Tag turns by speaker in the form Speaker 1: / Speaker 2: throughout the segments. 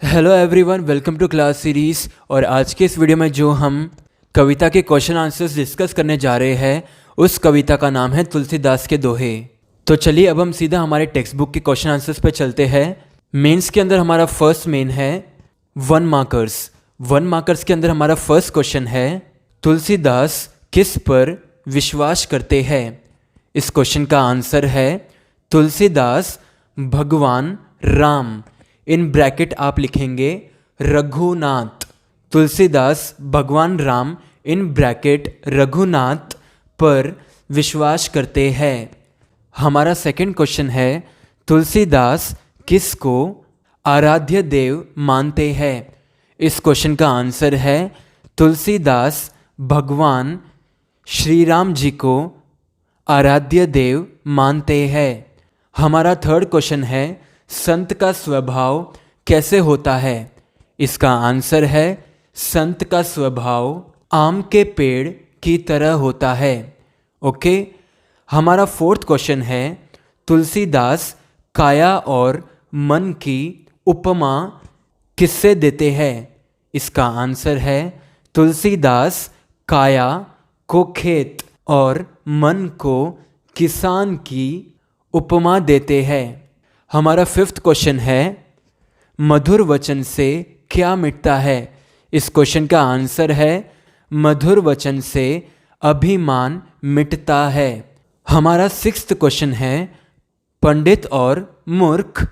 Speaker 1: Hello everyone, welcome to class series. और आज के इस वीडियो में जो हम कविता के क्वेश्चन आंसर्स डिस्कस करने जा रहे हैं उस कविता का नाम है तुलसीदास के दोहे। तो चलिए अब हम सीधा हमारे टेक्स्ट बुक के क्वेश्चन आंसर्स पे चलते हैं। मेंस के अंदर हमारा फर्स्ट मेन है 1 मार्कर्स। 1 मार्कर्स के अंदर हमारा फर्स्ट क्वेश्चन है तुलसीदास किस पर विश्वास करते हैं। इस क्वेश्चन का आंसर है तुलसीदास भगवान राम, इन ब्रैकेट आप लिखेंगे रघुनाथ। तुलसीदास भगवान राम इन ब्रैकेट रघुनाथ पर विश्वास करते हैं। हमारा सेकंड क्वेश्चन है तुलसीदास किसको आराध्य देव मानते हैं। इस क्वेश्चन का आंसर है तुलसीदास भगवान श्री राम जी को आराध्य देव मानते हैं। हमारा थर्ड क्वेश्चन है संत का स्वभाव कैसे होता है। इसका आंसर है संत का स्वभाव आम के पेड़ की तरह होता है। ओके। हमारा फोर्थ क्वेश्चन है तुलसीदास काया और मन की उपमा किससे देते हैं। इसका आंसर है तुलसीदास काया को खेत और मन को किसान की उपमा देते हैं। हमारा फिफ्थ क्वेश्चन है मधुर वचन से क्या मिटता है। इस क्वेश्चन का आंसर है मधुर वचन से अभिमान मिटता है। हमारा सिक्स्थ क्वेश्चन है पंडित और मूर्ख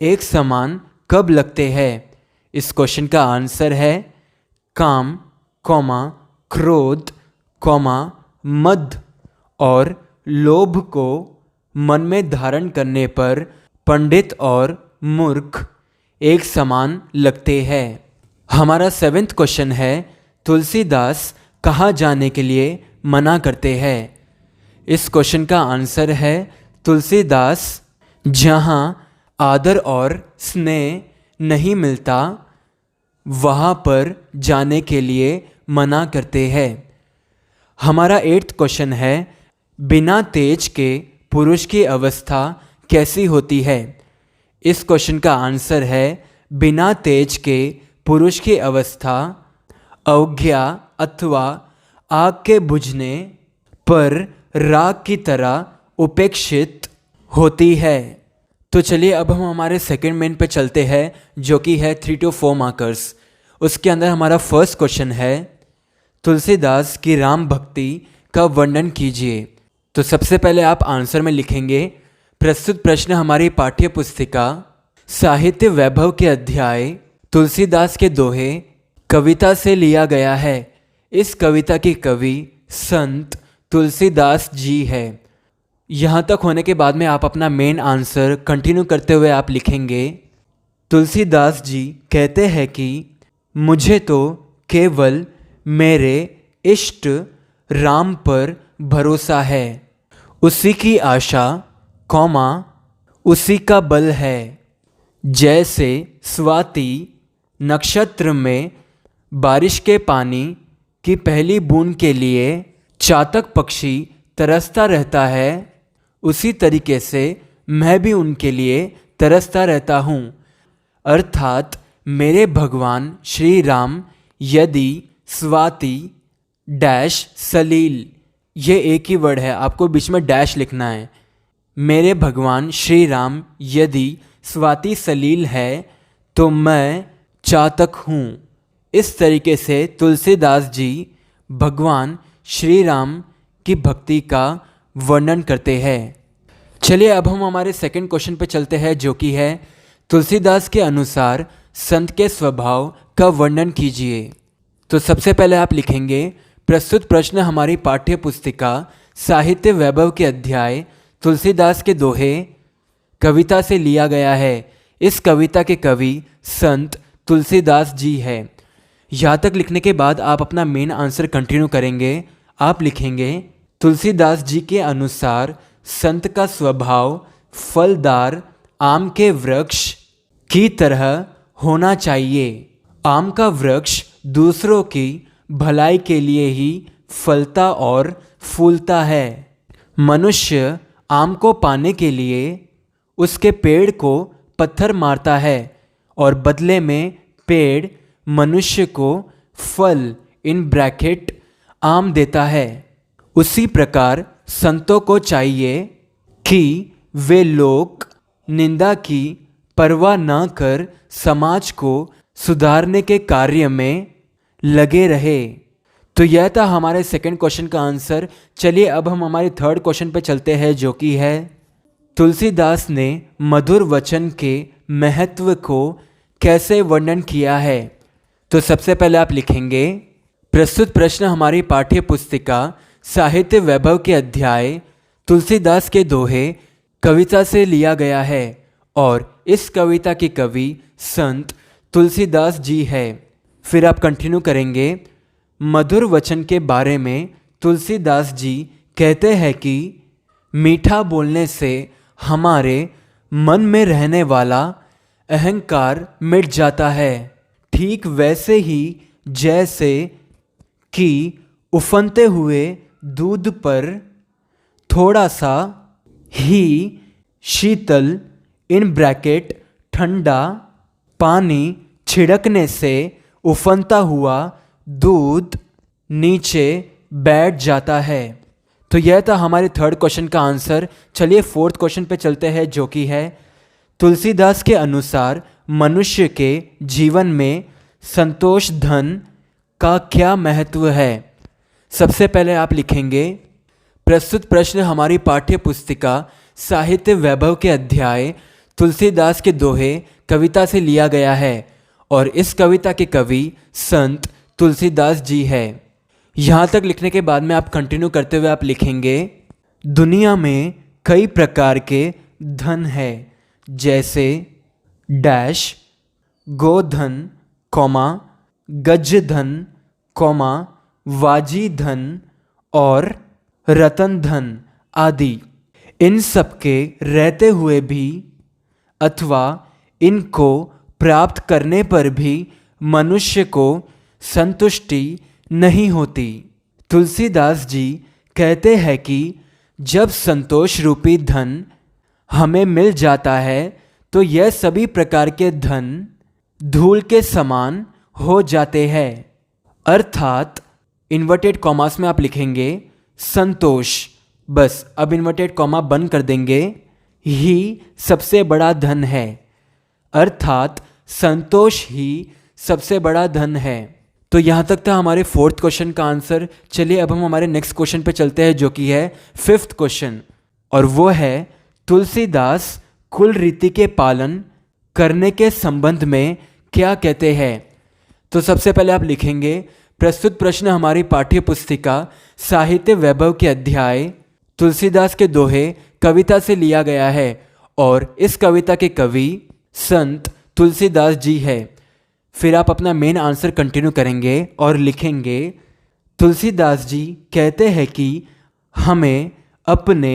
Speaker 1: एक समान कब लगते हैं। इस क्वेश्चन का आंसर है काम, क्रोध, मद और लोभ को मन में धारण करने पर पंडित और मूर्ख एक समान लगते हैं। हमारा सेवेंथ क्वेश्चन है तुलसीदास कहाँ जाने के लिए मना करते हैं। इस क्वेश्चन का आंसर है तुलसीदास जहाँ आदर और स्नेह नहीं मिलता वहाँ पर जाने के लिए मना करते हैं। हमारा एट्थ क्वेश्चन है बिना तेज के पुरुष की अवस्था कैसी होती है। इस क्वेश्चन का आंसर है बिना तेज के पुरुष की अवस्था अवज्ञा अथवा आग के बुझने पर राख की तरह उपेक्षित होती है। तो चलिए अब हम हमारे सेकंड मेन पे चलते हैं जो कि है 3 to 4 मार्कर्स। उसके अंदर हमारा फर्स्ट क्वेश्चन है तुलसीदास की राम भक्ति का वर्णन कीजिए। तो सबसे पहले आप आंसर में लिखेंगे प्रस्तुत प्रश्न हमारी पाठ्य पुस्तिका साहित्य वैभव के अध्याय तुलसीदास के दोहे कविता से लिया गया है। इस कविता के कवि संत तुलसीदास जी है। यहाँ तक होने के बाद में आप अपना मेन आंसर कंटिन्यू करते हुए आप लिखेंगे तुलसीदास जी कहते हैं कि मुझे तो केवल मेरे इष्ट राम पर भरोसा है, उसी की आशा उसी का बल है। जैसे स्वाति नक्षत्र में बारिश के पानी की पहली बूंद के लिए चातक पक्षी तरसता रहता है, उसी तरीके से मैं भी उनके लिए तरसता रहता हूँ। अर्थात मेरे भगवान श्री राम यदि स्वाति डैश सलील, ये एक ही वर्ड है, आपको बीच में डैश लिखना है। मेरे भगवान श्री राम यदि स्वाति सलील है तो मैं चातक हूँ। इस तरीके से तुलसीदास जी भगवान श्री राम की भक्ति का वर्णन करते हैं। चलिए अब हम हमारे सेकंड क्वेश्चन पे चलते हैं जो कि है तुलसीदास के अनुसार संत के स्वभाव का वर्णन कीजिए। तो सबसे पहले आप लिखेंगे प्रस्तुत प्रश्न हमारी पाठ्य पुस्तिका साहित्य वैभव के अध्याय तुलसीदास के दोहे कविता से लिया गया है। इस कविता के कवि संत तुलसीदास जी है। यहाँ तक लिखने के बाद आप अपना मेन आंसर कंटिन्यू करेंगे। आप लिखेंगे तुलसीदास जी के अनुसार संत का स्वभाव फलदार आम के वृक्ष की तरह होना चाहिए। आम का वृक्ष दूसरों की भलाई के लिए ही फलता और फूलता है। मनुष्य आम को पाने के लिए उसके पेड़ को पत्थर मारता है और बदले में पेड़ मनुष्य को फल इन ब्रैकेट आम देता है। उसी प्रकार संतों को चाहिए कि वे लोग निंदा की परवाह न कर समाज को सुधारने के कार्य में लगे रहे। तो यह था हमारे सेकंड क्वेश्चन का आंसर। चलिए अब हम हमारे थर्ड क्वेश्चन पे चलते हैं, जो कि है तुलसीदास ने मधुर वचन के महत्व को कैसे वर्णन किया है। तो सबसे पहले आप लिखेंगे, प्रस्तुत प्रश्न हमारी पाठ्य पुस्तिका साहित्य वैभव के अध्याय तुलसीदास के दोहे कविता से लिया गया है और इस कविता के कवि संत तुलसीदास जी है। फिर आप कंटिन्यू करेंगे, मधुर वचन के बारे में तुलसीदास जी कहते हैं कि मीठा बोलने से हमारे मन में रहने वाला अहंकार मिट जाता है। ठीक वैसे ही जैसे कि उफनते हुए दूध पर थोड़ा सा ही शीतल इन ब्रैकेट ठंडा पानी छिड़कने से उफनता हुआ दूध नीचे बैठ जाता है। तो यह था हमारे थर्ड क्वेश्चन का आंसर। चलिए फोर्थ क्वेश्चन पे चलते हैं, जो कि है तुलसीदास के अनुसार मनुष्य के जीवन में संतोष धन का क्या महत्व है। सबसे पहले आप लिखेंगे, प्रस्तुत प्रश्न हमारी पाठ्य पुस्तिका साहित्य वैभव के अध्याय तुलसीदास के दोहे कविता से लिया गया है और इस कविता के कवि संत तुलसीदास जी है। यहाँ तक लिखने के बाद में आप कंटिन्यू करते हुए आप लिखेंगे, दुनिया में कई प्रकार के धन है, जैसे डैश गोधन कौमा गज धन कौमा वाजी धन और रतन धन आदि। इन सब के रहते हुए भी अथवा इनको प्राप्त करने पर भी मनुष्य को संतुष्टि नहीं होती। तुलसीदास जी कहते हैं कि जब संतोष रूपी धन हमें मिल जाता है तो यह सभी प्रकार के धन धूल के समान हो जाते हैं। अर्थात इन्वर्टेड कॉमास में आप लिखेंगे संतोष, बस अब इन्वर्टेड कॉमा बंद कर देंगे, ही सबसे बड़ा धन है। अर्थात संतोष ही सबसे बड़ा धन है। तो यहाँ तक था हमारे फोर्थ क्वेश्चन का आंसर। चलिए अब हम हमारे नेक्स्ट क्वेश्चन पे चलते हैं, जो कि है फिफ्थ क्वेश्चन, और वो है तुलसीदास कुल रीति के पालन करने के संबंध में क्या कहते हैं। तो सबसे पहले आप लिखेंगे, प्रस्तुत प्रश्न हमारी पाठ्य पुस्तिका साहित्य वैभव के अध्याय तुलसीदास के दोहे कविता से लिया गया है और इस कविता के कवि संत तुलसीदास जी है। फिर आप अपना मेन आंसर कंटिन्यू करेंगे और लिखेंगे, तुलसीदास जी कहते हैं कि हमें अपने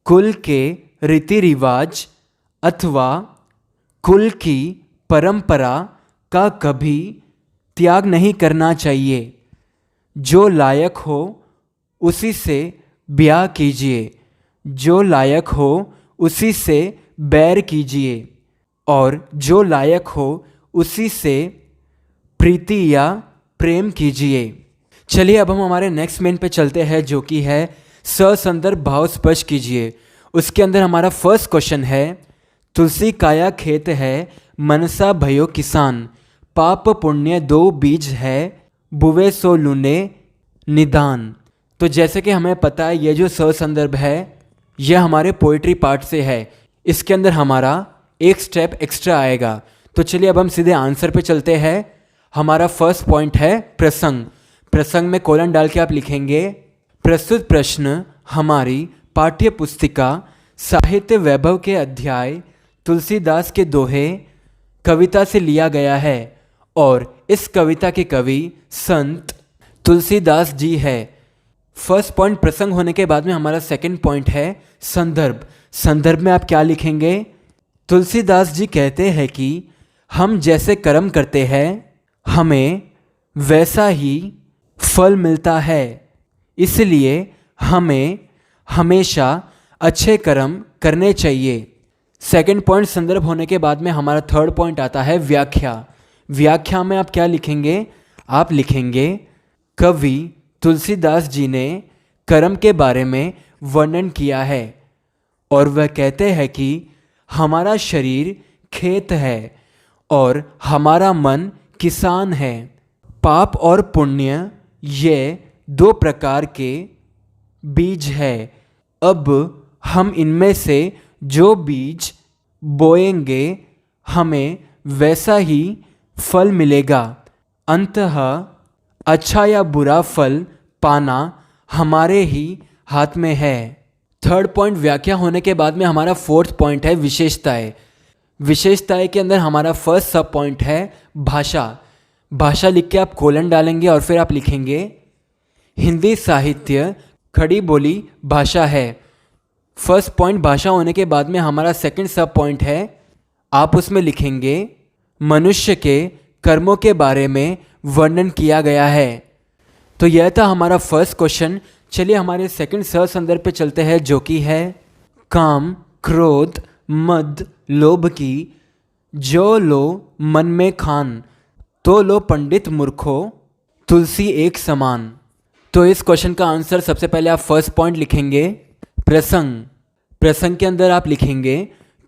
Speaker 1: कुल के रीति रिवाज अथवा कुल की परंपरा का कभी त्याग नहीं करना चाहिए। जो लायक हो उसी से ब्याह कीजिए, जो लायक हो उसी से बैर कीजिए और जो लायक हो उसी से प्रीति या प्रेम कीजिए। चलिए अब हम हमारे नेक्स्ट मेन पे चलते हैं, जो कि है ससंदर्भ भाव स्पष्ट कीजिए। उसके अंदर हमारा फर्स्ट क्वेश्चन है, तुलसी काया खेत है मनसा भयो किसान, पाप पुण्य दो बीज है बुवे सो लूने निदान। तो जैसे कि हमें पता है ये जो ससंदर्भ है यह हमारे पोइट्री पार्ट से है, इसके अंदर हमारा एक स्टेप एक्स्ट्रा आएगा। तो चलिए अब हम सीधे आंसर पे चलते हैं। हमारा फर्स्ट पॉइंट है प्रसंग। प्रसंग में कोलन डाल के आप लिखेंगे, प्रस्तुत प्रश्न हमारी पाठ्य पुस्तिका साहित्य वैभव के अध्याय तुलसीदास के दोहे कविता से लिया गया है और इस कविता के कवि संत तुलसीदास जी है। फर्स्ट पॉइंट प्रसंग होने के बाद में हमारा सेकंड पॉइंट है संदर्भ। संदर्भ में आप क्या लिखेंगे, तुलसीदास जी कहते हैं कि हम जैसे कर्म करते हैं हमें वैसा ही फल मिलता है, इसलिए हमें हमेशा अच्छे कर्म करने चाहिए। सेकंड पॉइंट संदर्भ होने के बाद में हमारा थर्ड पॉइंट आता है व्याख्या। व्याख्या में आप क्या लिखेंगे? आप लिखेंगे कवि तुलसीदास जी ने कर्म के बारे में वर्णन किया है और वह कहते हैं कि हमारा शरीर खेत है और हमारा मन किसान है। पाप और पुण्य ये दो प्रकार के बीज है। अब हम इनमें से जो बीज बोएंगे हमें वैसा ही फल मिलेगा। अंततः अच्छा या बुरा फल पाना हमारे ही हाथ में है। थर्ड पॉइंट व्याख्या होने के बाद में हमारा फोर्थ पॉइंट है विशेषताएं। विशेषताएं के अंदर हमारा फर्स्ट सब पॉइंट है भाषा। भाषा लिख के आप कोलन डालेंगे और फिर आप लिखेंगे हिंदी साहित्य खड़ी बोली भाषा है। फर्स्ट पॉइंट भाषा होने के बाद में हमारा सेकंड सब पॉइंट है, आप उसमें लिखेंगे मनुष्य के कर्मों के बारे में वर्णन किया गया है। तो यह था हमारा फर्स्ट क्वेश्चन। चलिए हमारे सेकंड सह संदर्भ पे चलते हैं, जो कि है काम क्रोध मद लोभ की जो लो मन में खान, तो लो पंडित मूर्खो तुलसी एक समान। तो इस क्वेश्चन का आंसर सबसे पहले आप फर्स्ट पॉइंट लिखेंगे प्रसंग। प्रसंग के अंदर आप लिखेंगे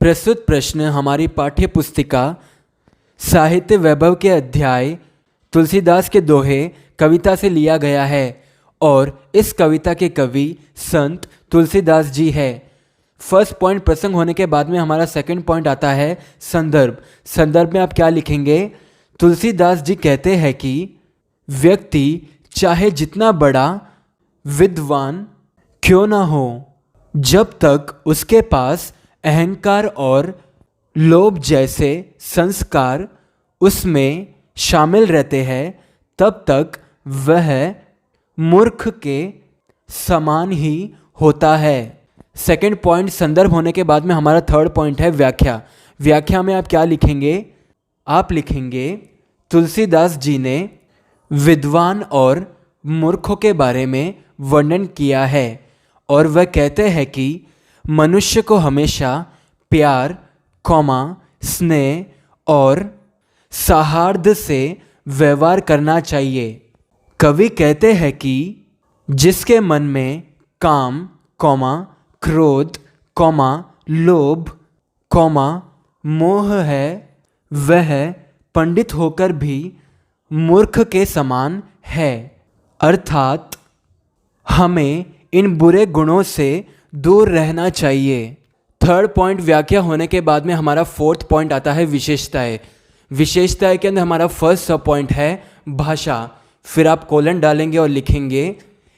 Speaker 1: प्रस्तुत प्रश्न हमारी पाठ्य पुस्तिका साहित्य वैभव के अध्याय तुलसीदास के दोहे कविता से लिया गया है और इस कविता के कवि संत तुलसीदास जी है। फर्स्ट पॉइंट प्रसंग होने के बाद में हमारा सेकंड पॉइंट आता है संदर्भ। संदर्भ में आप क्या लिखेंगे? तुलसीदास जी कहते हैं कि व्यक्ति चाहे जितना बड़ा विद्वान क्यों ना हो, जब तक उसके पास अहंकार और लोभ जैसे संस्कार उसमें शामिल रहते हैं, तब तक वह मूर्ख के समान ही होता है। सेकंड पॉइंट संदर्भ होने के बाद में हमारा थर्ड पॉइंट है व्याख्या। व्याख्या में आप क्या लिखेंगे? आप लिखेंगे तुलसीदास जी ने विद्वान और मूर्खों के बारे में वर्णन किया है और वह कहते हैं कि मनुष्य को हमेशा प्यार स्नेह और सौहार्द से व्यवहार करना चाहिए। कवि कहते हैं कि जिसके मन में काम क्रोध लोभ मोह है, वह पंडित होकर भी मूर्ख के समान है। अर्थात हमें इन बुरे गुणों से दूर रहना चाहिए। थर्ड पॉइंट व्याख्या होने के बाद में हमारा फोर्थ पॉइंट आता है विशेषताएं। विशेषताएं के अंदर हमारा फर्स्ट सब पॉइंट है भाषा। फिर आप कोलन डालेंगे और लिखेंगे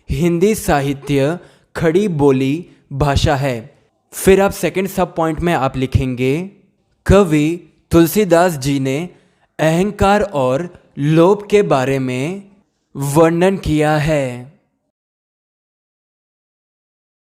Speaker 1: हिंदी साहित्य खड़ी बोली भाषा है। फिर आप सेकंड सब पॉइंट में आप लिखेंगे कवि तुलसीदास जी ने अहंकार और लोभ के बारे में वर्णन किया है।